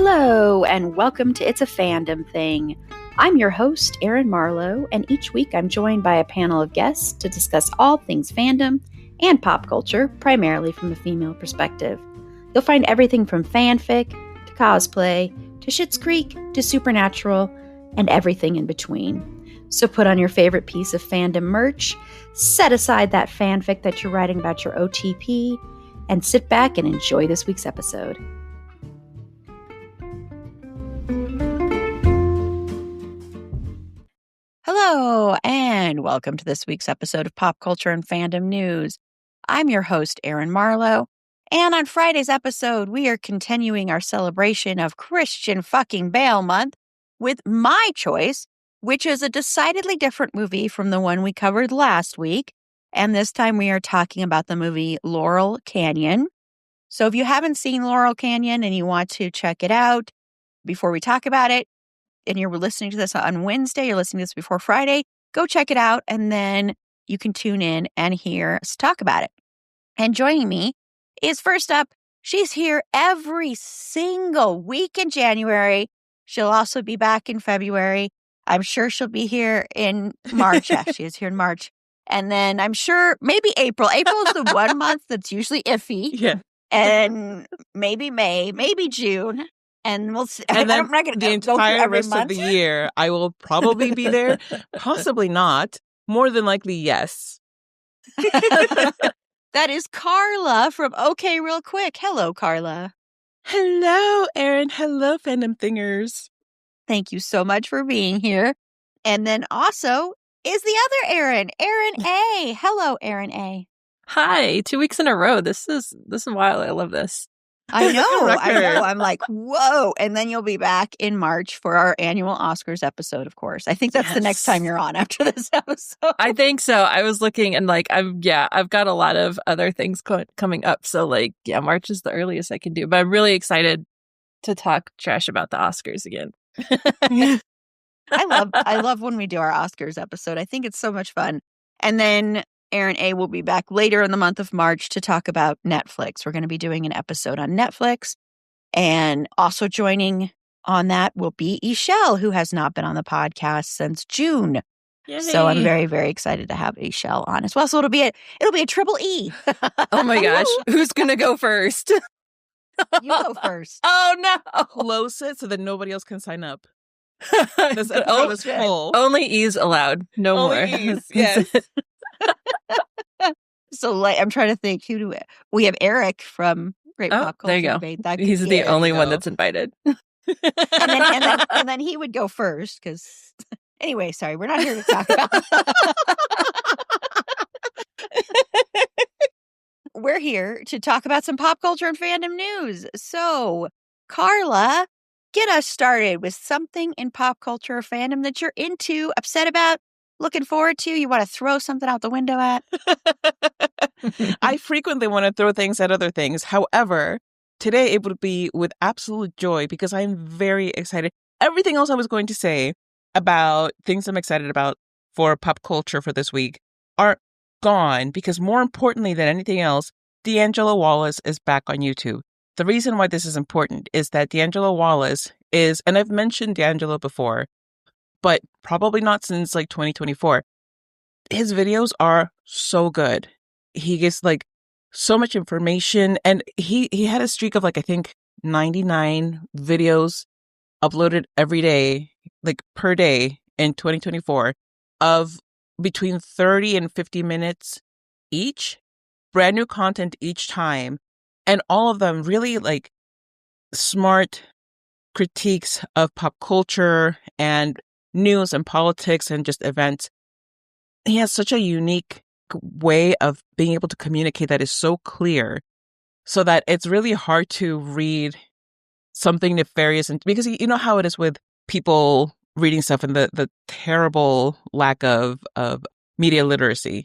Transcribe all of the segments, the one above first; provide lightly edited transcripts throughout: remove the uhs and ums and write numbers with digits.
Hello, and welcome to It's a Fandom Thing. I'm your host, Erin Marlowe, and each week I'm joined by a panel of guests to discuss all things fandom and pop culture, primarily from a female perspective. You'll find everything from fanfic, to cosplay, to Schitt's Creek, to Supernatural, and everything in between. So put on your favorite piece of fandom merch, set aside that fanfic that you're writing about your OTP, and sit back and enjoy this week's episode. Hello, and welcome to this week's episode of Pop Culture and Fandom News. I'm your host, Erin Marlowe, and on Friday's episode, we are continuing our celebration of Christian fucking Bale Month with my choice, which is a decidedly different movie from the one we covered last week, and this time we are talking about the movie Laurel Canyon. So if you haven't seen Laurel Canyon and you want to check it out before we talk about it, and you're listening to this on Wednesday, you're listening to this before Friday, go check it out, and then you can tune in and hear us talk about it. And joining me is, first up, she's here every single week in January. She'll also be back in February. I'm sure she'll be here in March. Yeah, she is here in March. And then I'm sure maybe April. April is the one month that's usually iffy. Yeah. And maybe May, maybe June. And we'll see. And then I'm not going the to entire rest of the year, I will probably be there. Possibly not. More than likely, yes. That is Carla from OK Real Quick. Hello, Carla. Hello, Erin. Hello, Fandom Thingers. Thank you so much for being here. And then also is the other Erin A. Hello, Erin A. Hi, 2 weeks in a row. This is wild. I love this. I know. I'm like, whoa. And then you'll be back in March for our annual Oscars episode, of course. I think that's the next time you're on after this episode. I think so. I was looking and I've got a lot of other things coming up. So March is the earliest I can do. But I'm really excited to talk trash about the Oscars again. I love when we do our Oscars episode. I think it's so much fun. And then Erin A will be back later in the month of March to talk about Netflix. We're going to be doing an episode on Netflix. And also joining on that will be Ishelle, who has not been on the podcast since June. Yay. So I'm very, very excited to have Ishelle on as well. So it'll be a triple E. Oh my gosh. Who's going to go first? You go first. Oh no. Close it so that nobody else can sign up. This episode is full. Only E's allowed. No Only more. E's, yes. So I'm trying to think, we have Eric from Great Pop Culture. There you go. Debate. That He's the only one that's invited. and then he would go first because anyway, sorry, we're not here to talk about. We're here to talk about some pop culture and fandom news. So, Carla, get us started with something in pop culture or fandom that you're into, upset about, looking forward to, you want to throw something out the window at? I frequently want to throw things at other things. However, today it would be with absolute joy because I'm very excited. Everything else I was going to say about things I'm excited about for pop culture for this week are gone because more importantly than anything else, D'Angelo Wallace is back on YouTube. The reason why this is important is that D'Angelo Wallace is, and I've mentioned D'Angelo before, but probably not since 2024. His videos are so good. He gives so much information, and he had a streak of I think 99 videos uploaded every day, per day in 2024 of between 30 and 50 minutes each, brand new content each time, and all of them really smart critiques of pop culture and news and politics and just events. He has such a unique way of being able to communicate that is so clear so that it's really hard to read something nefarious. And because you know how it is with people reading stuff and the terrible lack of media literacy.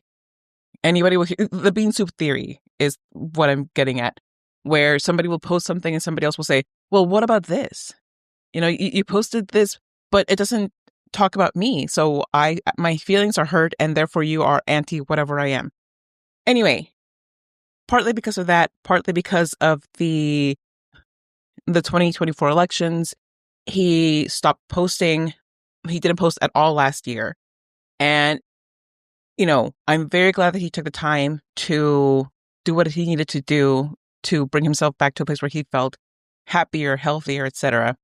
Anybody will the bean soup theory is what I'm getting at, where somebody will post something and somebody else will say, well, what about this? You posted this, but it doesn't talk about me. So my feelings are hurt and therefore you are anti whatever I am. Anyway, partly because of that, partly because of the the 2024 elections. He stopped posting. He didn't post at all last year. And, I'm very glad that he took the time to do what he needed to do to bring himself back to a place where he felt happier, healthier, etc.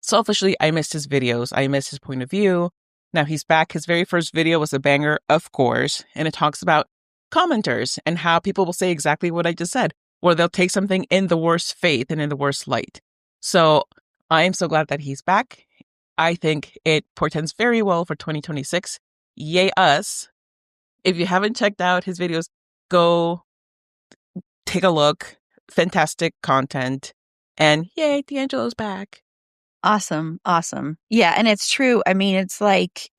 Selfishly, I missed his videos. I missed his point of view. Now he's back. His very first video was a banger, of course, and it talks about commenters and how people will say exactly what I just said, or they'll take something in the worst faith and in the worst light. So I am so glad that he's back. I think it portends very well for 2026. Yay us. If you haven't checked out his videos, go take a look. Fantastic content. And yay, D'Angelo's back. Awesome. Awesome. Yeah. And it's true. I mean, it's like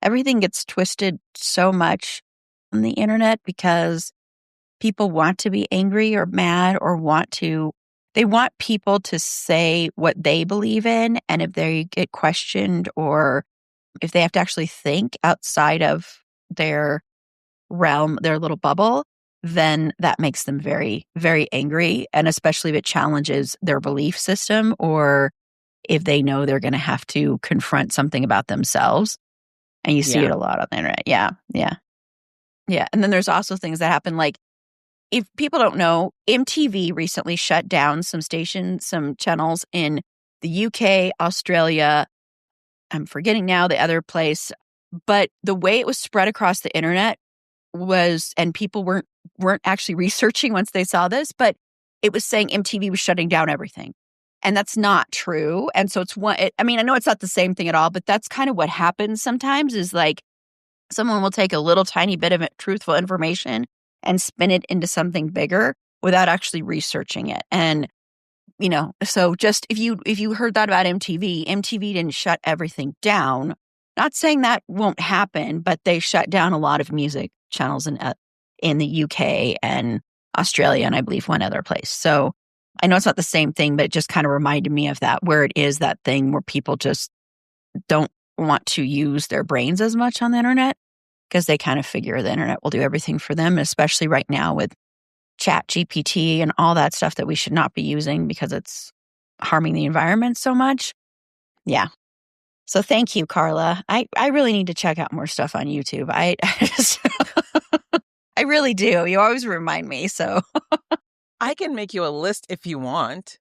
everything gets twisted so much on the internet because people want to be angry or mad or they want people to say what they believe in. And if they get questioned or if they have to actually think outside of their realm, their little bubble, then that makes them very, very angry. And especially if it challenges their belief system or if they know they're going to have to confront something about themselves. And you see it a lot on the internet. Yeah. Yeah. Yeah. And then there's also things that happen like, if people don't know, MTV recently shut down some channels in the UK, Australia. I'm forgetting now the other place. But the way it was spread across the internet and people weren't actually researching once they saw this, but it was saying MTV was shutting down everything. And that's not true. And so I know it's not the same thing at all, but that's kind of what happens sometimes is like someone will take a little tiny bit of truthful information and spin it into something bigger without actually researching it. And, so just if you heard that about MTV didn't shut everything down. Not saying that won't happen, but they shut down a lot of music channels in the UK and Australia, and I believe one other place. So I know it's not the same thing, but it just kind of reminded me of that, where it is that thing where people just don't want to use their brains as much on the internet because they kind of figure the internet will do everything for them, especially right now with Chat GPT and all that stuff that we should not be using because it's harming the environment so much. Yeah. So thank you, Carla. I really need to check out more stuff on YouTube. I just, I really do. You always remind me. So I can make you a list if you want.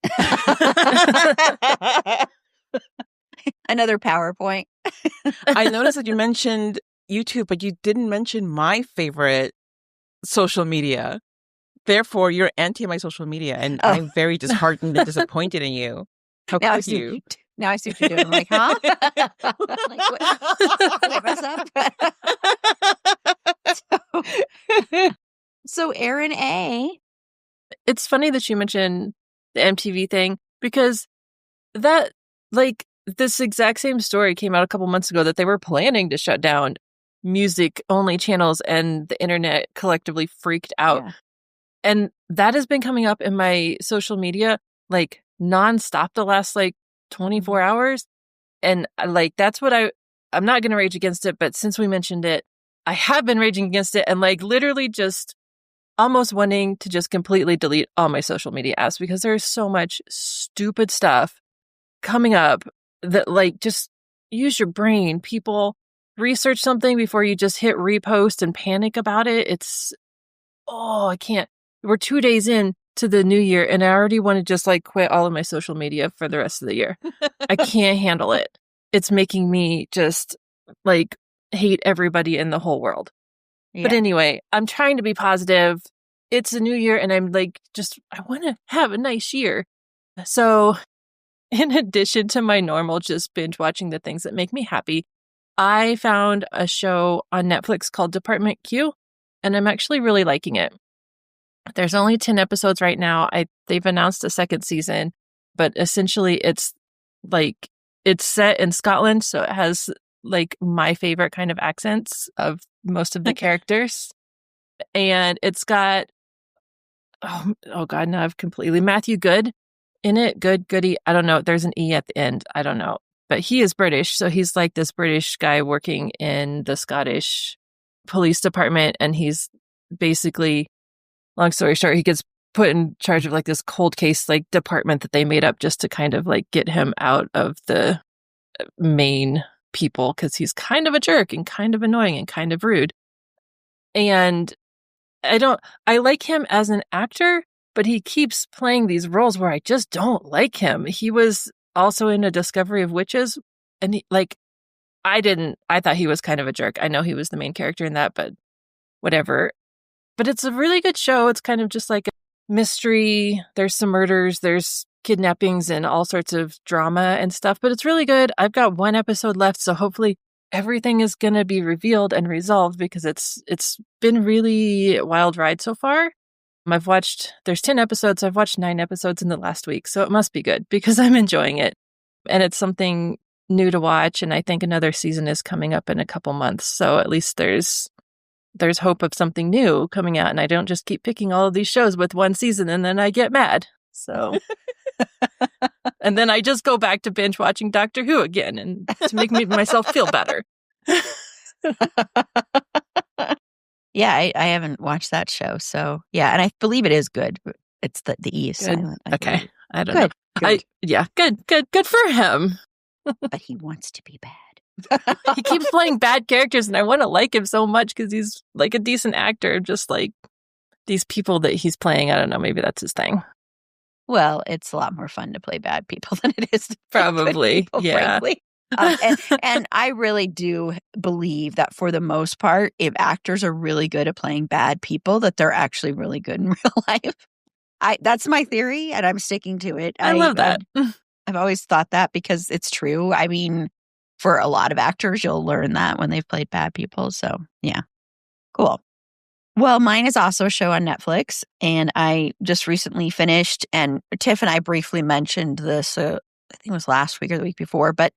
Another PowerPoint. I noticed that you mentioned YouTube, but you didn't mention my favorite social media. Therefore, you're anti my social media, and I'm very disheartened and disappointed in you. How could you? Now I see what you're doing. I'm like, huh? Like, what? Did I mess up? So Erin A. It's funny that you mentioned the MTV thing because that, like, this exact same story came out a couple months ago that they were planning to shut down music-only channels and the internet collectively freaked out. Yeah. And that has been coming up in my social media, like, nonstop the last, 24 hours. And, that's what I'm not going to rage against it, but since we mentioned it, I have been raging against it and, literally just almost wanting to just completely delete all my social media apps because there's so much stupid stuff coming up that, just use your brain. People research something before you just hit repost and panic about it. I can't. We're 2 days in to the new year and I already want to just quit all of my social media for the rest of the year. I can't handle it. It's making me just hate everybody in the whole world. Yeah. But anyway, I'm trying to be positive. It's a new year and I'm I want to have a nice year. So in addition to my normal just binge watching the things that make me happy, I found a show on Netflix called Department Q and I'm actually really liking it. There's only 10 episodes right now. They've announced a second season, but essentially it's set in Scotland, so it has my favorite kind of accents of most of the characters. And it's got oh god, now I've completely Matthew Good in it. Goody. I don't know. There's an E at the end. I don't know. But he is British, so he's this British guy working in the Scottish police department, and he's basically, long story short, he gets put in charge of like this cold case like department that they made up just to kind of like get him out of the main people because he's kind of a jerk and kind of annoying and kind of rude. And I like him as an actor, but he keeps playing these roles where I just don't like him. He was also in A Discovery of Witches, and I thought he was kind of a jerk. I know he was the main character in that, but whatever. But it's a really good show. It's kind of just like a mystery. There's some murders, there's kidnappings and all sorts of drama and stuff, but it's really good. I've got one episode left, so hopefully everything is going to be revealed and resolved because it's been really a wild ride so far. There's 10 episodes. I've watched 9 episodes in the last week, so it must be good because I'm enjoying it. And it's something new to watch, and I think another season is coming up in a couple months, so at least there's hope of something new coming out, and I don't just keep picking all of these shows with one season and then I get mad. So and then I just go back to binge watching Doctor Who again and to make myself feel better. Yeah, I haven't watched that show. So, yeah, and I believe it is good. It's the E is silent. Okay. I don't know. Good. Good for him. But he wants to be bad. He keeps playing bad characters, and I want to like him so much because he's like a decent actor. Just like these people that he's playing, I don't know, maybe that's his thing. Well, it's a lot more fun to play bad people than it is to play good Probably, people, yeah. frankly. And I really do believe that for the most part, if actors are really good at playing bad people, that they're actually really good in real life. That's my theory, and I'm sticking to it. I love that. I've always thought that because it's true. I mean, for a lot of actors, you'll learn that when they've played bad people. So, yeah. Cool. Well, mine is also a show on Netflix, and I just recently finished, and Tiff and I briefly mentioned this, I think it was last week or the week before, but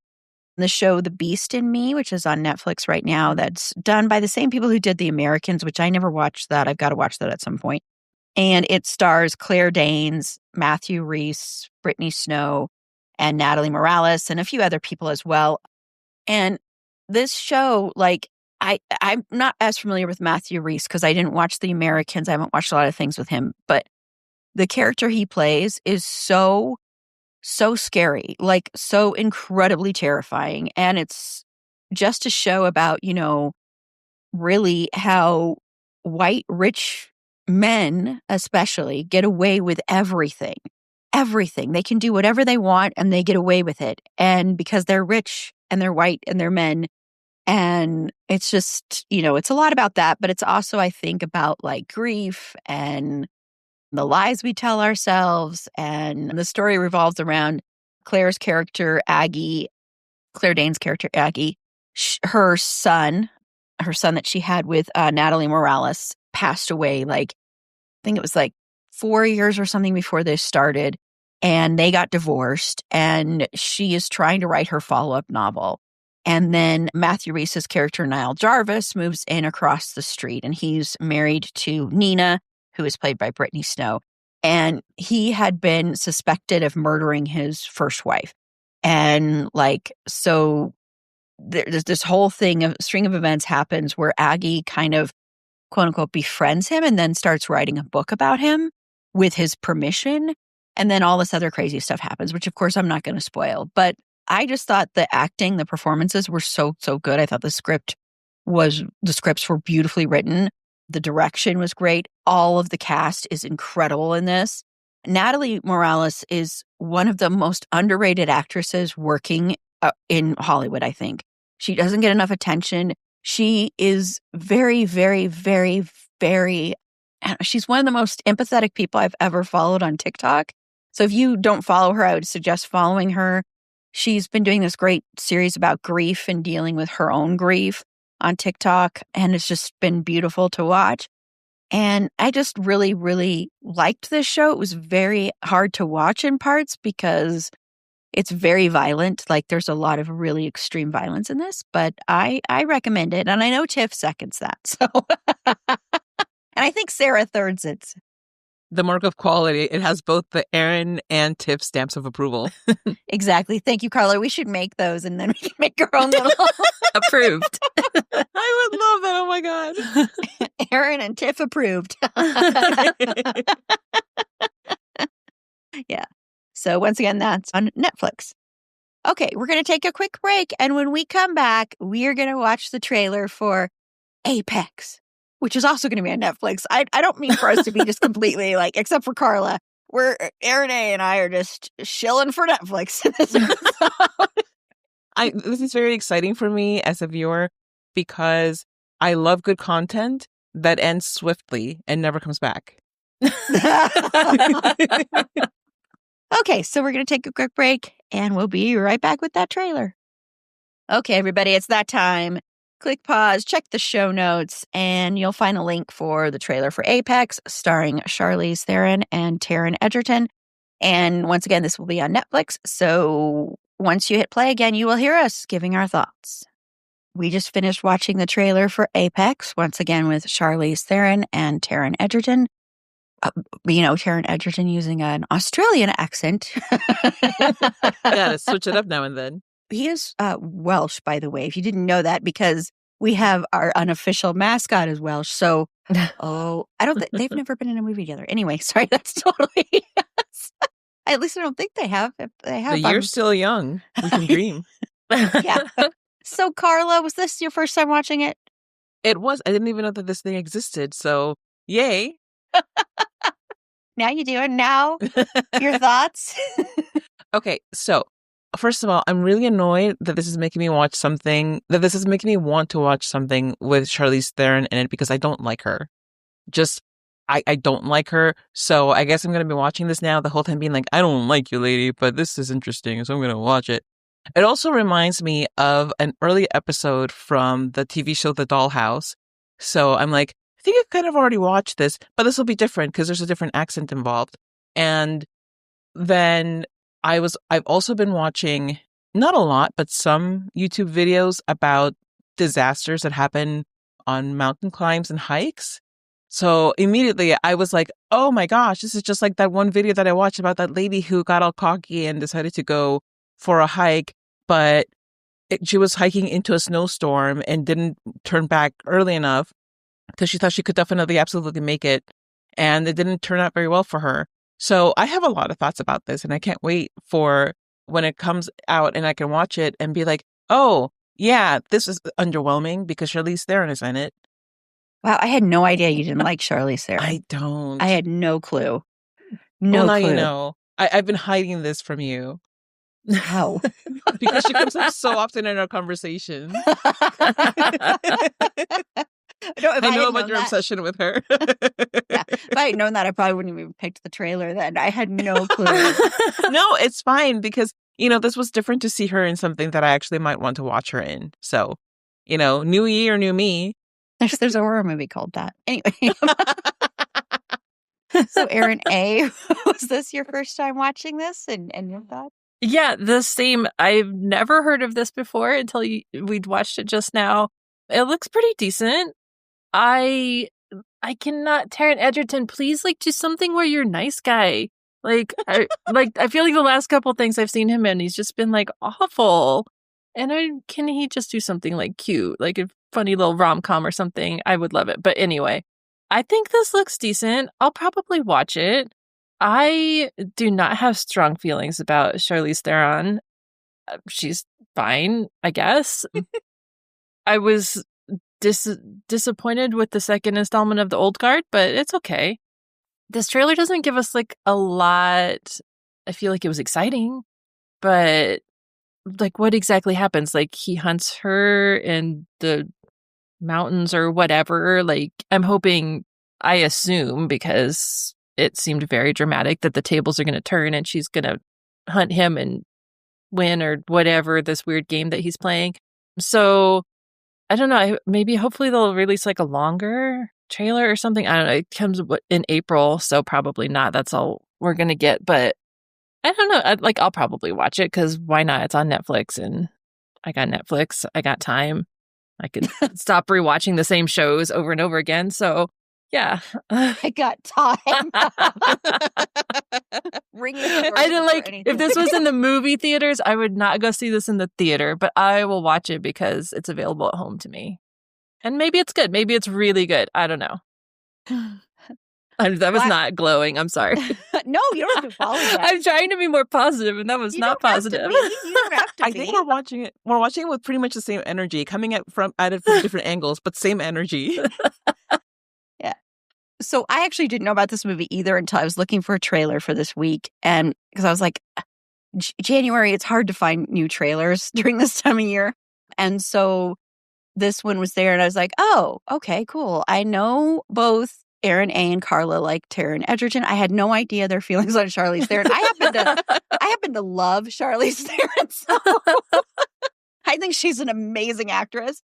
the show The Beast in Me, which is on Netflix right now, that's done by the same people who did The Americans, which I never watched that. I've got to watch that at some point. And it stars Claire Danes, Matthew Rhys, Brittany Snow, and Natalie Morales, and a few other people as well. And this show, like, I'm not as familiar with Matthew Rhys because I didn't watch The Americans. I haven't watched a lot of things with him, but the character he plays is so scary, like so incredibly terrifying. And it's just a show about, really how white, rich men, especially, get away with everything. Everything. They can do whatever they want and they get away with it. And because they're rich and they're white and they're men. And it's just, it's a lot about that, but it's also, I think, about like grief and the lies we tell ourselves. And the story revolves around Claire's character, Aggie, Claire Danes' character, Aggie. Her son that she had with Natalie Morales passed away, I think it was 4 years or something before this started. And they got divorced, and she is trying to write her follow-up novel. And then Matthew Rhys's character, Niall Jarvis, moves in across the street, and he's married to Nina, who is played by Brittany Snow. And he had been suspected of murdering his first wife. And so there's this whole string of events happens where Aggie kind of, quote unquote, befriends him and then starts writing a book about him with his permission. And then all this other crazy stuff happens, which of course I'm not going to spoil. But I just thought the acting, the performances were so good. I thought the scripts were beautifully written. The direction was great. All of the cast is incredible in this. Natalie Morales is one of the most underrated actresses working in Hollywood, I think. She doesn't get enough attention. She is very, very, very, very, she's one of the most empathetic people I've ever followed on TikTok. So if you don't follow her, I would suggest following her. She's been doing this great series about grief and dealing with her own grief on TikTok, and it's just been beautiful to watch. And I just really, really liked this show. It was very hard to watch in parts because it's very violent. There's a lot of really extreme violence in this, but I recommend it. And I know Tiff seconds that. So, and I think Sarah thirds it. the mark of quality. It has both the Erin and Tiff stamps of approval. Exactly. Thank you, Carla. We should make those and then we can make our own little Approved. I would love that. Oh my God. Erin and Tiff approved. Yeah. So once again, that's on Netflix. Okay, we're going to take a quick break. And when we come back, we are going to watch the trailer for Apex, which is also going to be on Netflix. I don't mean for us to be just completely like, except for Carla, Erin A and I are just shilling for Netflix. This is very exciting for me as a viewer because I love good content that ends swiftly and never comes back. Okay, so we're going to take a quick break and we'll be right back with that trailer. Okay, everybody, it's that time. Click pause, check the show notes, and you'll find a link for the trailer for Apex, starring Charlize Theron and Taron Egerton. And once again, this will be on Netflix, so once you hit play again, you will hear us giving our thoughts. We just finished watching the trailer for Apex, once again with Charlize Theron and Taron Egerton. Taron Egerton using an Australian accent. Gotta switch it up now and then. He is Welsh, by the way, if you didn't know that, because we have our unofficial mascot is Welsh. So, they've never been in a movie together. Anyway, sorry, that's totally. At least I don't think they have. If they have, but you're still young. We can dream. Yeah. So, Carla, was this your first time watching it? It was. I didn't even know that this thing existed. So, yay. Now you do. And now, your thoughts? Okay, so first of all, I'm really annoyed that this is making me want to watch something with Charlize Theron in it because I don't like her. I don't like her. So I guess I'm going to be watching this now the whole time being like, I don't like you, lady, but this is interesting, so I'm going to watch it. It also reminds me of an early episode from the TV show The Dollhouse. So I'm like, I think I've kind of already watched this, but this will be different because there's a different accent involved. And then I've also been watching, not a lot, but some YouTube videos about disasters that happen on mountain climbs and hikes. So immediately I was like, oh my gosh, this is just like that one video that I watched about that lady who got all cocky and decided to go for a hike, but she was hiking into a snowstorm and didn't turn back early enough because she thought she could definitely absolutely make it. And it didn't turn out very well for her. So I have a lot of thoughts about this and I can't wait for when it comes out and I can watch it and be like, oh, yeah, this is underwhelming because Charlize Theron is in it. Wow, I had no idea you didn't like Charlize Theron. I don't. I had no clue. Now you know. I've been hiding this from you. How? Because she comes up so often in our conversations. I know about your obsession with her. Yeah. If I had known that, I probably wouldn't have even picked the trailer then. I had no clue. No, it's fine because, this was different to see her in something that I actually might want to watch her in. So, new year, new me. There's a horror movie called that. Anyway. So, Erin A, was this your first time watching this and your thoughts? Yeah, the same. I've never heard of this before until we'd watched it just now. It looks pretty decent. I cannot, Taron Egerton, please, do something where you're a nice guy. I feel like the last couple things I've seen him in, he's just been awful. And can he just do something cute, a funny little rom-com or something? I would love it. But anyway, I think this looks decent. I'll probably watch it. I do not have strong feelings about Charlize Theron. She's fine, I guess. I was disappointed with the second installment of The Old Guard, but it's okay. This trailer doesn't give us a lot. I feel like it was exciting, but what exactly happens? He hunts her in the mountains or whatever. I'm hoping, I assume, because it seemed very dramatic that the tables are going to turn and she's going to hunt him and win or whatever, this weird game that he's playing. So I don't know. Hopefully they'll release a longer trailer or something. I don't know. It comes in April, so probably not. That's all we're going to get. But I don't know. I'll probably watch it because why not? It's on Netflix and I got Netflix. I got time. I could stop rewatching the same shows over and over again. So Yeah. I got time. Ring the I didn't if this was in the movie theaters, I would not go see this in the theater, but I will watch it because it's available at home to me. And maybe it's good. Maybe it's really good. I don't know. That was not glowing. I'm sorry. No, you don't have to apologize. I'm trying to be more positive, and that was not positive. You don't have to be. I think we're watching it. We're watching it with pretty much the same energy, coming at it from different angles, but same energy. Yeah. So I actually didn't know about this movie either until I was looking for a trailer for this week, and because I was like, January, it's hard to find new trailers during this time of year, and so this one was there, and I was like, oh, okay, cool. I know both Erin A and Carla like Taron Egerton. I had no idea their feelings on Charlize Theron. I happen to love Charlize Theron. So I think she's an amazing actress.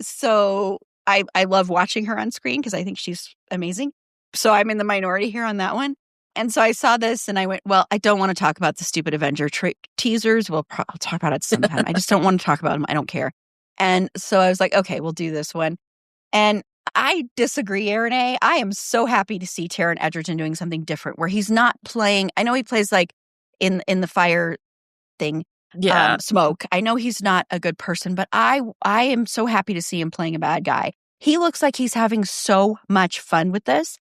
So I love watching her on screen because I think she's amazing. So I'm in the minority here on that one. And so I saw this and I went, well, I don't want to talk about the stupid Avenger teasers. I'll talk about it sometime. I just don't want to talk about them. I don't care. And so I was like, okay, we'll do this one. And I disagree, Erin A. I am so happy to see Taron Egerton doing something different where he's not playing. I know he plays like in the fire thing, Smoke. I know he's not a good person, but I am so happy to see him playing a bad guy. He looks like he's having so much fun with this.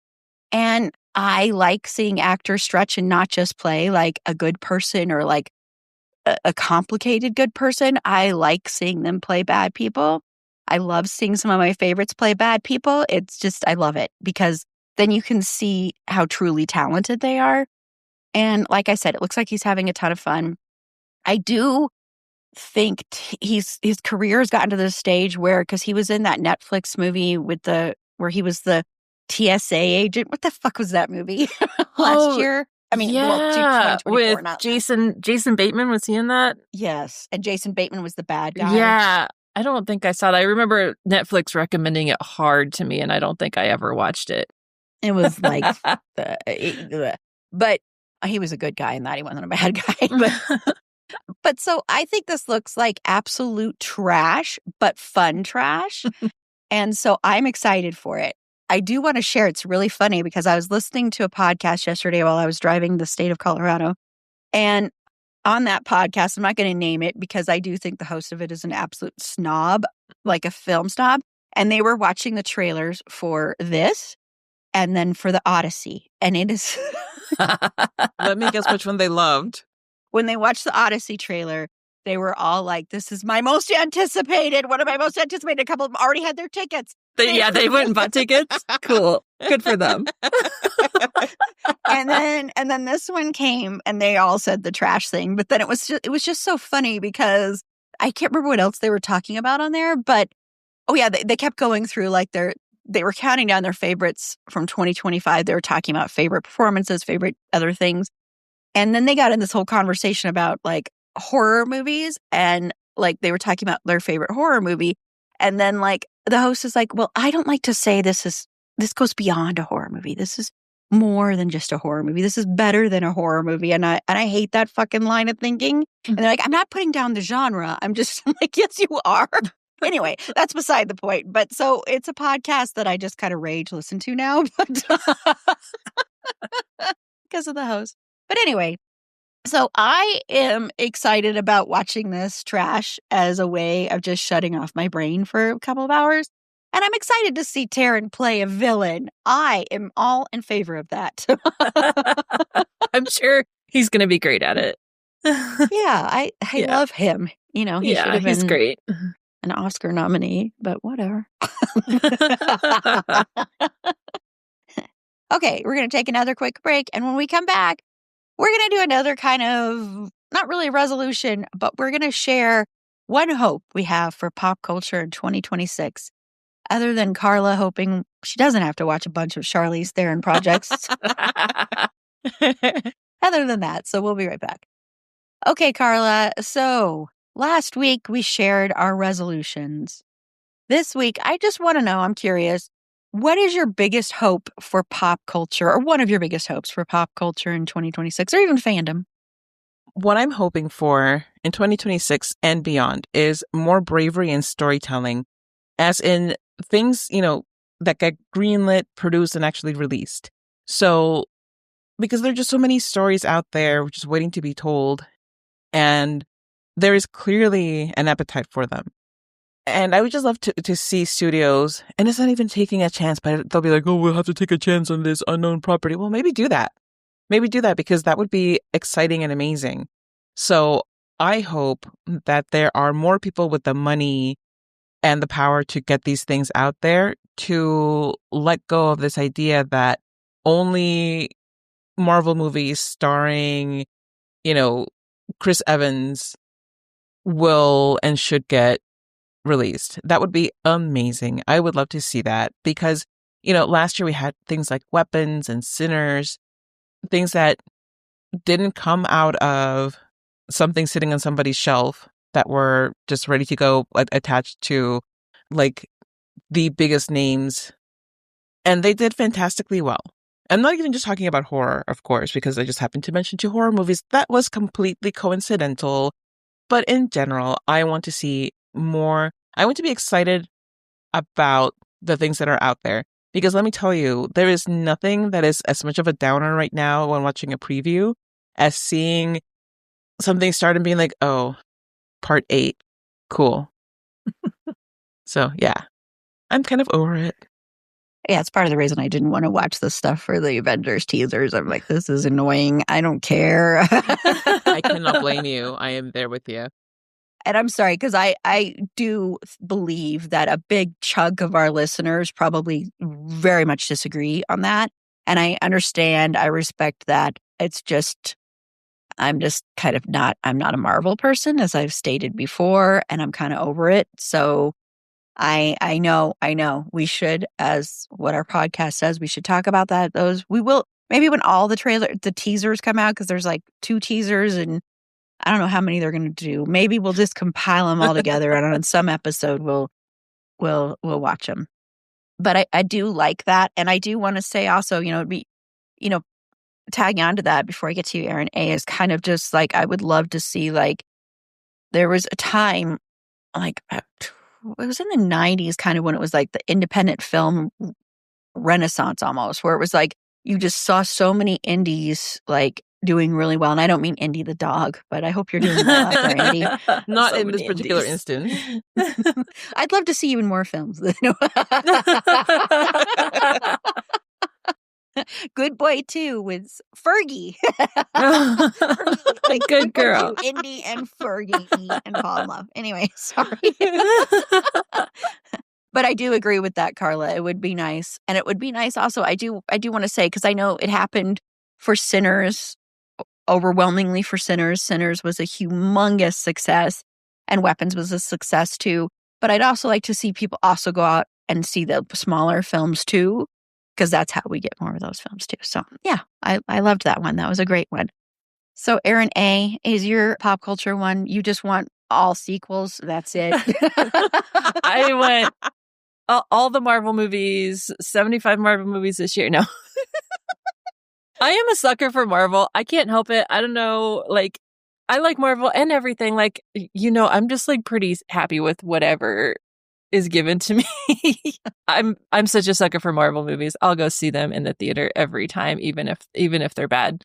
And I like seeing actors stretch and not just play like a good person or like a complicated good person. I like seeing them play bad people. I love seeing some of my favorites play bad people. It's just, I love it because then you can see how truly talented they are. And like I said, it looks like he's having a ton of fun. I do think his career has gotten to the stage where, because he was in that Netflix movie where he was the TSA agent. What the fuck was that movie last year? I mean, with Jason Bateman, was he in that? Yes, and Jason Bateman was the bad guy. Yeah. I don't think I saw that. I remember Netflix recommending it hard to me, and I don't think I ever watched it. It was like, but he was a good guy in that. He wasn't a bad guy. But so I think this looks like absolute trash, but fun trash. And so I'm excited for it. I do want to share. It's really funny because I was listening to a podcast yesterday while I was driving the state of Colorado. And on that podcast, I'm not going to name it because I do think the host of it is an absolute snob, like a film snob. And they were watching the trailers for this and then for the Odyssey. And it is... Let me guess which one they loved. When they watched the Odyssey trailer, they were all like, this is my most anticipated. One of my most anticipated. A couple of them already had their tickets. They went and bought tickets. Cool. Good for them. and then this one came and they all said the trash thing. But then it was just so funny because I can't remember what else they were talking about on there. But oh yeah, they kept going through like they were counting down their favorites from 2025. They were talking about favorite performances, favorite other things. And then they got in this whole conversation about like horror movies and like they were talking about their favorite horror movie. And then like the host is like, well, I don't like to say this goes beyond a horror movie. This is more than just a horror movie. This is better than a horror movie. And I hate that fucking line of thinking. And they're like, I'm not putting down the genre. I'm like, yes, you are. Anyway, that's beside the point. But so it's a podcast that I just kind of rage listen to now, but because of the host. But anyway, so I am excited about watching this trash as a way of just shutting off my brain for a couple of hours. And I'm excited to see Taron play a villain. I am all in favor of that. I'm sure he's going to be great at it. I love him. You know, he should have been great. An Oscar nominee, but whatever. Okay, we're going to take another quick break. And when we come back, we're going to do another kind of, not really a resolution, but we're going to share one hope we have for pop culture in 2026. Other than Carla hoping she doesn't have to watch a bunch of Charlize Theron projects. Other than that, so we'll be right back. Okay, Carla. So last week we shared our resolutions. This week, I just want to know, I'm curious, what is your biggest hope for pop culture, or one of your biggest hopes for pop culture in 2026, or even fandom? What I'm hoping for in 2026 and beyond is more bravery in storytelling, as in things, that get greenlit, produced, and actually released. So, because there are just so many stories out there just waiting to be told, and there is clearly an appetite for them. And I would just love to see studios, and it's not even taking a chance, but they'll be like, oh, we'll have to take a chance on this unknown property. Well, maybe do that. Maybe do that, because that would be exciting and amazing. So I hope that there are more people with the money and the power to get these things out there, to let go of this idea that only Marvel movies starring, Chris Evans will and should get released. That would be amazing. I would love to see that, because, last year we had things like Weapons and Sinners, things that didn't come out of something sitting on somebody's shelf, that were just ready to go, attached to like the biggest names. And they did fantastically well. I'm not even just talking about horror, of course, because I just happened to mention 2 horror movies. That was completely coincidental. But in general, I want to see more. I want to be excited about the things that are out there. Because let me tell you, there is nothing that is as much of a downer right now when watching a preview as seeing something start and being like, oh, part 8. Cool. So, yeah, I'm kind of over it. Yeah, it's part of the reason I didn't want to watch the stuff for the Avengers teasers. I'm like, this is annoying. I don't care. I cannot blame you. I am there with you. And I'm sorry, because I do believe that a big chunk of our listeners probably very much disagree on that. And I understand, I respect that. It's just, I'm just kind of I'm not a Marvel person, as I've stated before, and I'm kind of over it. So I know we should, as what our podcast says, we should talk about that. We will, maybe when all the teasers come out, because there's like 2 teasers and I don't know how many they're going to do. Maybe we'll just compile them all together, and on some episode we'll watch them. But I do like that, and I do want to say also, tagging on to that before I get to you, Erin A, is kind of just like, I would love to see, like, there was a time, like, it was in the 90s, kind of when it was like the independent film renaissance almost, where it was like you just saw so many indies like doing really well. And I don't mean Indy the dog, but I hope you're doing well out there, Indy. Not so in this particular instance. I'd love to see you in more films. Good Boy 2 with Fergie. Like, good girl. Indy and Fergie and fall in love. Anyway, sorry. But I do agree with that, Carla. It would be nice. And it would be nice also, I do want to say, because I know it happened for Sinners, overwhelmingly for Sinners. Sinners was a humongous success, and Weapons was a success too. But I'd also like to see people also go out and see the smaller films too, because that's how we get more of those films too. So yeah, I loved that one. That was a great one. So Erin A, is your pop culture one, you just want all sequels? That's it? I went all the Marvel movies, 75 Marvel movies this year. No. I am a sucker for Marvel. I can't help it. I don't know. Like, I like Marvel and everything. Like, I'm just like pretty happy with whatever is given to me. I'm such a sucker for Marvel movies. I'll go see them in the theater every time, even if they're bad.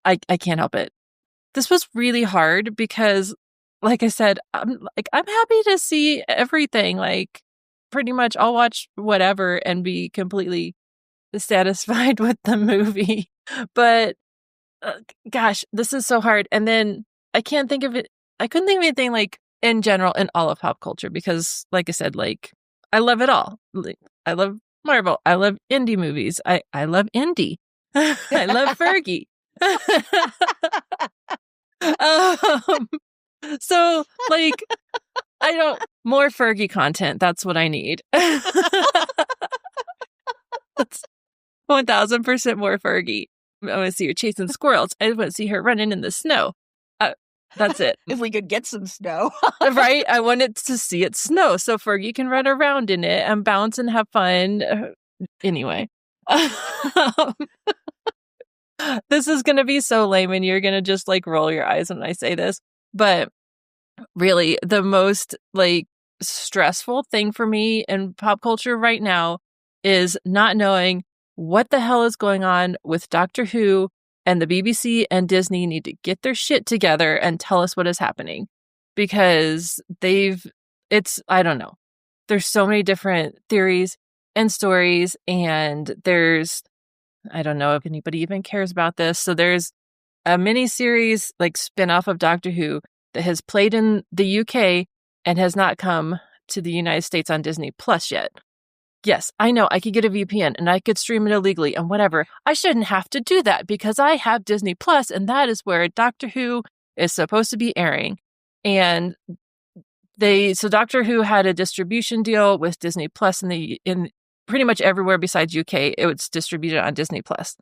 I can't help it. This was really hard because, like I said, I'm happy to see everything. Like, pretty much I'll watch whatever and be completely satisfied with the movie. But gosh, this is so hard. And then I can't think of it. I couldn't think of anything like in general in all of pop culture, because like I said, like, I love it all. Like, I love Marvel. I love indie movies. I love indie. I love Fergie. So like, more Fergie content. That's what I need. That's 1000% more Fergie. I want to see her chasing squirrels. I want to see her running in the snow. That's it. If we could get some snow. Right? I wanted to see it snow so Fergie can run around in it and bounce and have fun. Anyway. This is going to be so lame and you're going to just like roll your eyes when I say this. But really, the most like stressful thing for me in pop culture right now is not knowing what the hell is going on with Doctor Who, and the BBC and Disney need to get their shit together and tell us what is happening, because I don't know. There's so many different theories and stories, and I don't know if anybody even cares about this. So there's a mini-series, like spin-off of Doctor Who, that has played in the UK and has not come to the United States on Disney Plus yet. Yes, I know I could get a VPN and I could stream it illegally and whatever. I shouldn't have to do that because I have Disney Plus, and that is where Doctor Who is supposed to be airing. And so Doctor Who had a distribution deal with Disney Plus in pretty much everywhere besides UK. It was distributed on Disney Plus.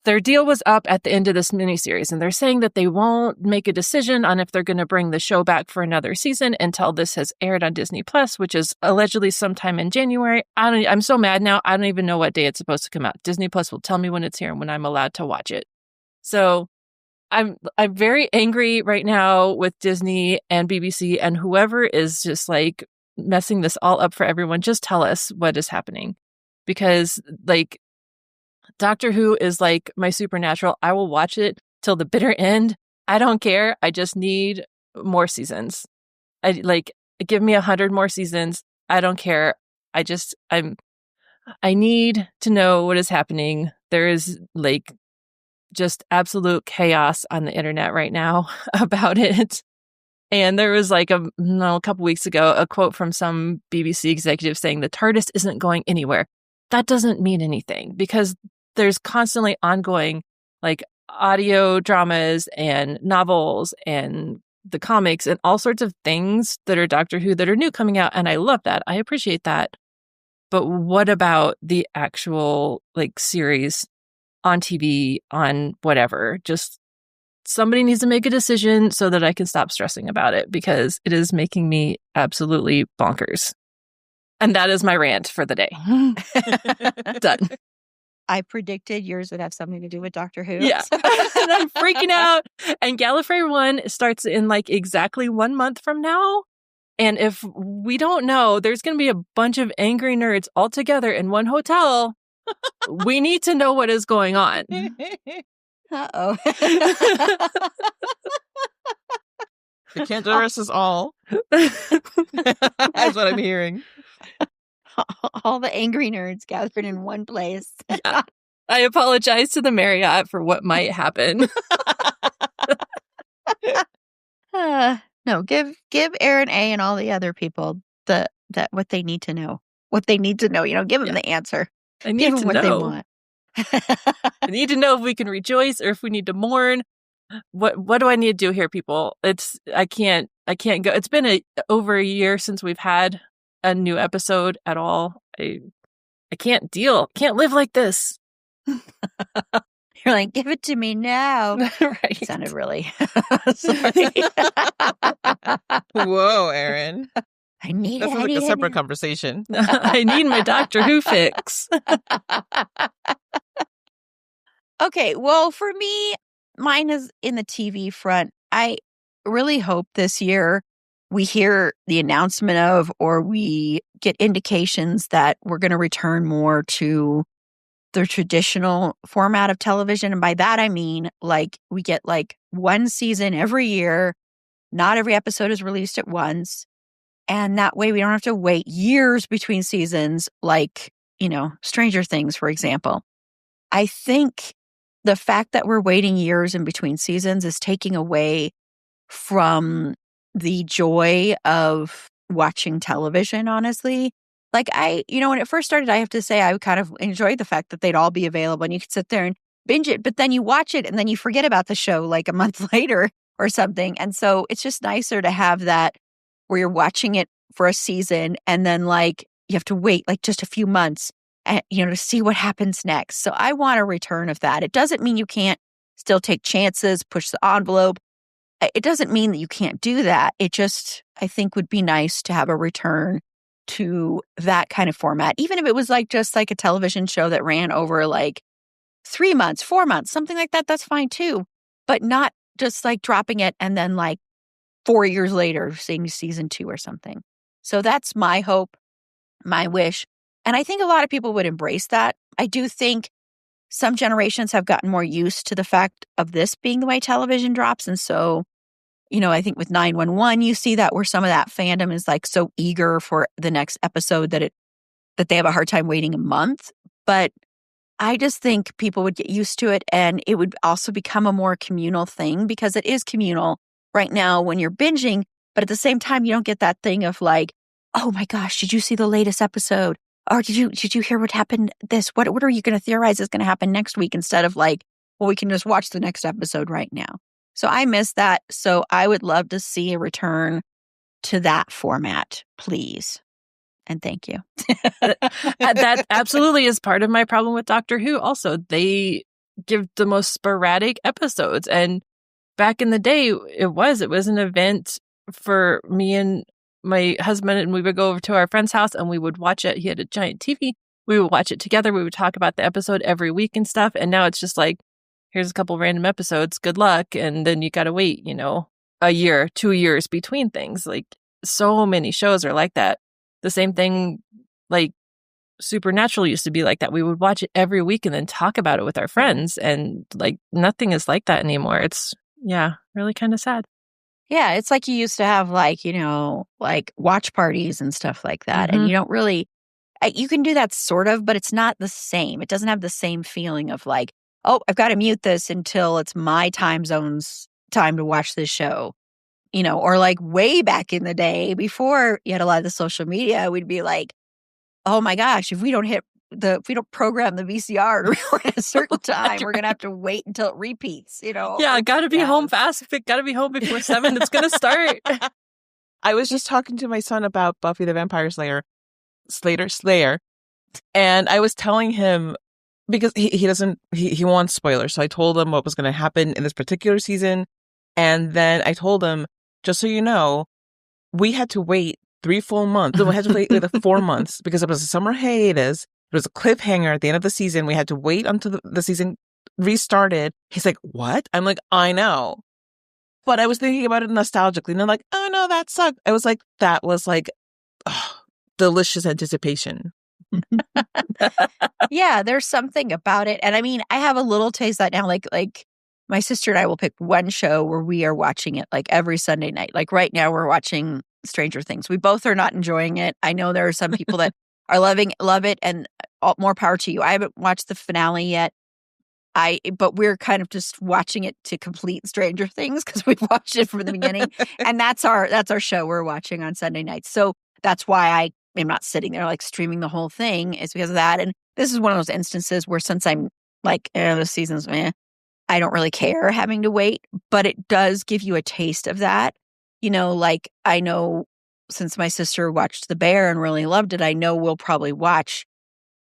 Their deal was up at the end of this miniseries, and they're saying that they won't make a decision on if they're going to bring the show back for another season until this has aired on Disney Plus, which is allegedly sometime in January. I'm so mad now. I don't even know what day it's supposed to come out. Disney Plus will tell me when it's here and when I'm allowed to watch it. So I'm very angry right now with Disney and BBC and whoever is just like messing this all up for everyone. Just tell us what is happening, because like Doctor Who is like my Supernatural. I will watch it till the bitter end. I don't care. I just need more seasons. Give me 100 more seasons. I don't care. I need to know what is happening. There is like just absolute chaos on the internet right now about it. And there was like a couple weeks ago, a quote from some BBC executive saying the TARDIS isn't going anywhere. That doesn't mean anything, because there's constantly ongoing like audio dramas and novels and the comics and all sorts of things that are Doctor Who that are new coming out. And I love that. I appreciate that. But what about the actual like series on TV, on whatever? Just somebody needs to make a decision so that I can stop stressing about it, because it is making me absolutely bonkers. And that is my rant for the day. Done. I predicted yours would have something to do with Doctor Who. Yeah. And I'm freaking out. And Gallifrey 1 starts in like exactly 1 month from now. And if we don't know, there's going to be a bunch of angry nerds all together in one hotel. We need to know what is going on. Uh-oh. The Cantorus is all. That's what I'm hearing. All the angry nerds gathered in one place. Yeah. I apologize to the Marriott for what might happen. No, give Erin A and all the other people what they need to know. What they need to know, give them the answer. I need Give to them what know. they want. I need to know if we can rejoice or if we need to mourn. What do I need to do here, people? I can't go. It's been over a year since we've had a new episode at all. I can't live like this. You're like, give it to me now. Right. It sounded really sorry. Whoa, Erin. I need That's it. like a separate conversation. I need my Doctor Who fix. Okay, well, for me, mine is in the TV front. I really hope this year we hear the announcement of, or we get indications that we're going to return more to the traditional format of television. And by that, I mean, like, we get like one season every year. Not every episode is released at once. And that way we don't have to wait years between seasons, like, Stranger Things, for example. I think the fact that we're waiting years in between seasons is taking away from the joy of watching television, honestly. Like when it first started, I have to say I kind of enjoyed the fact that they'd all be available and you could sit there and binge it, but then you watch it and then you forget about the show like a month later or something. And so it's just nicer to have that where you're watching it for a season and then like you have to wait like just a few months and, to see what happens next. So I want a return of that. It doesn't mean you can't still take chances, push the envelope. It doesn't mean that you can't do that. It just, I think, would be nice to have a return to that kind of format. Even if it was like just like a television show that ran over like 3 months, 4 months, something like that, that's fine too. But not just like dropping it and then like 4 years later seeing season 2 or something. So that's my hope, my wish. And I think a lot of people would embrace that. I do think some generations have gotten more used to the fact of this being the way television drops. And so, I think with 911, you see that where some of that fandom is like so eager for the next episode that they have a hard time waiting a month. But I just think people would get used to it, and it would also become a more communal thing, because it is communal right now when you're binging. But at the same time, you don't get that thing of like, oh my gosh, did you see the latest episode? Or did you hear what happened this? What are you going to theorize is going to happen next week, instead of like, well, we can just watch the next episode right now. So I miss that. So I would love to see a return to that format, please. And thank you. That absolutely is part of my problem with Doctor Who. Also, they give the most sporadic episodes. And back in the day, it was an event for me and my husband, and we would go over to our friend's house and we would watch it. He had a giant TV. We would watch it together. We would talk about the episode every week and stuff. And now it's just like, here's a couple random episodes. Good luck. And then you got to wait, a year, 2 years between things. Like, so many shows are like that. The same thing, like Supernatural used to be like that. We would watch it every week and then talk about it with our friends. And like, nothing is like that anymore. It's, really kind of sad. Yeah, it's like you used to have like, like watch parties and stuff like that. And you don't really, you can do that sort of, but it's not the same. It doesn't have the same feeling of like, oh, I've got to mute this until it's my time zone's time to watch this show. Or like way back in the day before you had a lot of the social media, we'd be like, oh my gosh, if we don't program the VCR at a certain time, we're going to have to wait until it repeats, Yeah, got to be home fast. Got to be home before 7. It's going to start. I was just talking to my son about Buffy the Vampire Slayer, and I was telling him, because he wants spoilers. So I told him what was going to happen in this particular season. And then I told him, just so you know, we had to wait 3 full months. We had to wait 4 months because it was a summer hiatus. It was a cliffhanger at the end of the season. We had to wait until the season restarted. He's like, what? I'm like, I know. But I was thinking about it nostalgically. And I'm like, oh no, that sucked. I was like, that was like, delicious anticipation. Yeah, there's something about it. And I mean, I have a little taste of that now. Like my sister and I will pick one show where we are watching it like every Sunday night. Like right now we're watching Stranger Things. We both are not enjoying it. I know there are some people that are love it, and more power to you. I haven't watched the finale yet. But we're kind of just watching it to complete Stranger Things because we've watched it from the beginning. And that's our show we're watching on Sunday nights. So that's why I am not sitting there like streaming the whole thing, is because of that. And this is one of those instances where, since I'm like, the season's I don't really care having to wait, but it does give you a taste of that. Like I know, since my sister watched The Bear and really loved it, I know we'll probably watch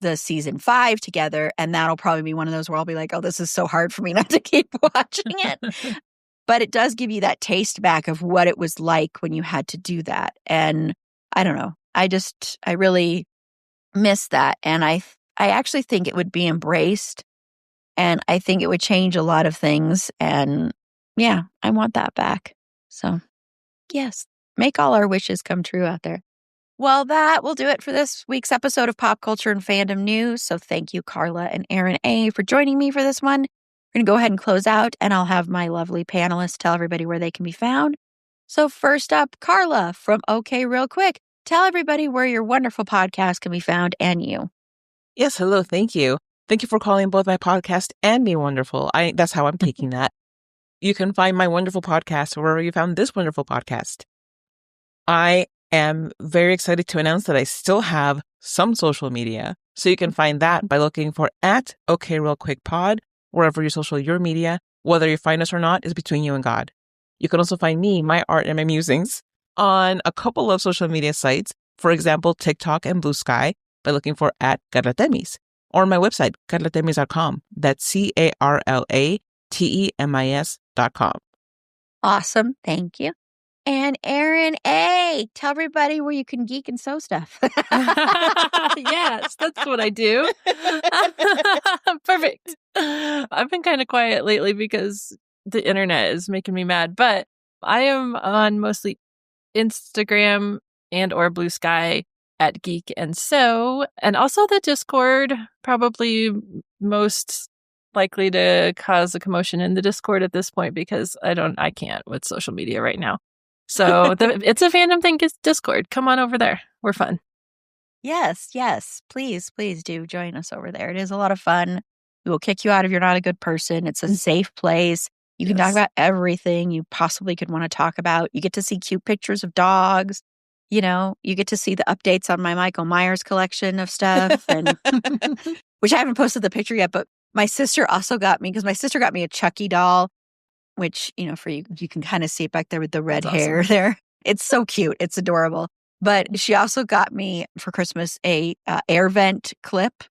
the season 5 together. And that'll probably be one of those where I'll be like, oh, this is so hard for me not to keep watching it. But it does give you that taste back of what it was like when you had to do that. And I don't know. I really miss that. And I actually think it would be embraced. And I think it would change a lot of things. And yeah, I want that back. So yes, make all our wishes come true out there. Well, that will do it for this week's episode of Pop Culture and Fandom News. So thank you, Carla and Erin A, for joining me for this one. We're going to go ahead and close out, and I'll have my lovely panelists tell everybody where they can be found. So first up, Carla from OK Real Quick. Tell everybody where your wonderful podcast can be found, and you. Yes, hello, thank you. Thank you for calling both my podcast and me wonderful. That's how I'm taking that. You can find my wonderful podcast wherever you found this wonderful podcast. I am very excited to announce that I still have some social media. So you can find that by looking for @OKRealQuickPod, wherever you social your media. Whether you find us or not is between you and God. You can also find me, my art, and my musings on a couple of social media sites. For example, TikTok and Blue Sky, by looking for @Temis, or my website, carlatemis.com. That's CarlaTemis.com. Awesome. Thank you. And Erin A, tell everybody where you can geek and sew stuff. Yes, that's what I do. Perfect. I've been kind of quiet lately because the internet is making me mad, but I am on mostly Instagram and or Blue Sky at Geek and So, and also the Discord, probably most likely to cause a commotion in the Discord at this point because I can't with social media right now. So It's a Fandom Thing Discord. Come on over there. We're fun. Yes. Please do join us over there. It is a lot of fun. We will kick you out if you're not a good person. It's a safe place. You can talk about everything you possibly could want to talk about. You get to see cute pictures of dogs. You get to see the updates on my Michael Myers collection of stuff, and which I haven't posted the picture yet, but my sister also got me, because my sister got me a Chucky doll, which, for you can kind of see it back there with the red hair there. It's so cute. It's adorable. But she also got me for Christmas a air vent clip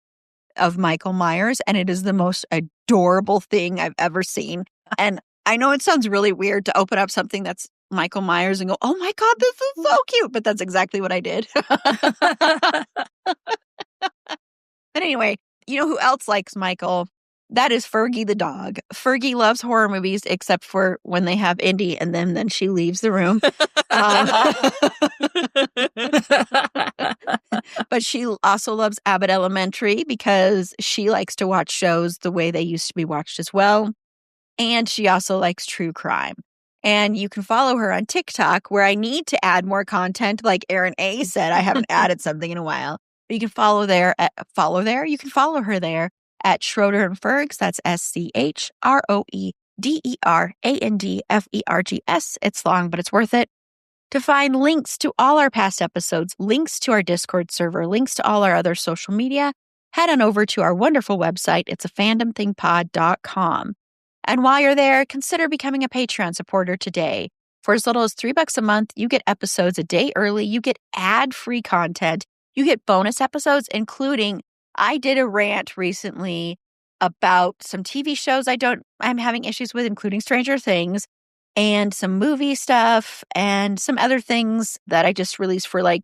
of Michael Myers, and it is the most adorable thing I've ever seen. And I know it sounds really weird to open up something that's Michael Myers and go, oh my God, this is so cute. But that's exactly what I did. But anyway, you know who else likes Michael? That is Fergie the dog. Fergie loves horror movies, except for when they have Indy, and then she leaves the room. But she also loves Abbott Elementary because she likes to watch shows the way they used to be watched as well. And she also likes true crime. And you can follow her on TikTok, where I need to add more content. Like Erin A said, I haven't added something in a while. But you can follow there. You can follow her there at Schroeder and Fergs. That's SCHROEDERANDFERGS. It's long, but it's worth it. To find links to all our past episodes, links to our Discord server, links to all our other social media, head on over to our wonderful website. It's afandomthingpod.com. And while you're there, consider becoming a Patreon supporter today. For as little as $3 a month, you get episodes a day early. You get ad-free content. You get bonus episodes, including I did a rant recently about some TV shows I'm having issues with, including Stranger Things, and some movie stuff, and some other things that I just released for like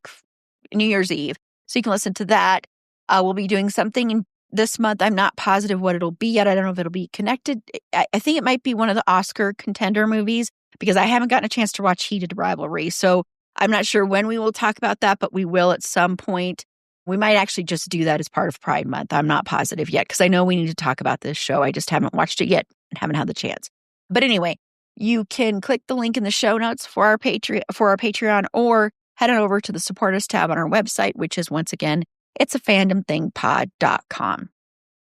New Year's Eve. So you can listen to that. We'll be doing something this month. I'm not positive what it'll be yet. I don't know if it'll be connected. I think it might be one of the Oscar contender movies, because I haven't gotten a chance to watch Heated Rivalry. So I'm not sure when we will talk about that, but we will at some point. We might actually just do that as part of Pride Month. I'm not positive yet, because I know we need to talk about this show. I just haven't watched it yet and haven't had the chance. But anyway, you can click the link in the show notes for our Patreon, or head on over to the Support Us tab on our website, which is, once again, it's afandomthingpod.com.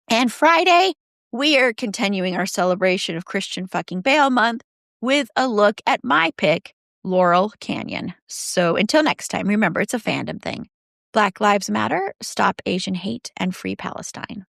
And Friday, we are continuing our celebration of Christian fucking Bale Month with a look at my pick, Laurel Canyon. So until next time, remember, it's a fandom thing. Black Lives Matter, stop Asian hate, and free Palestine.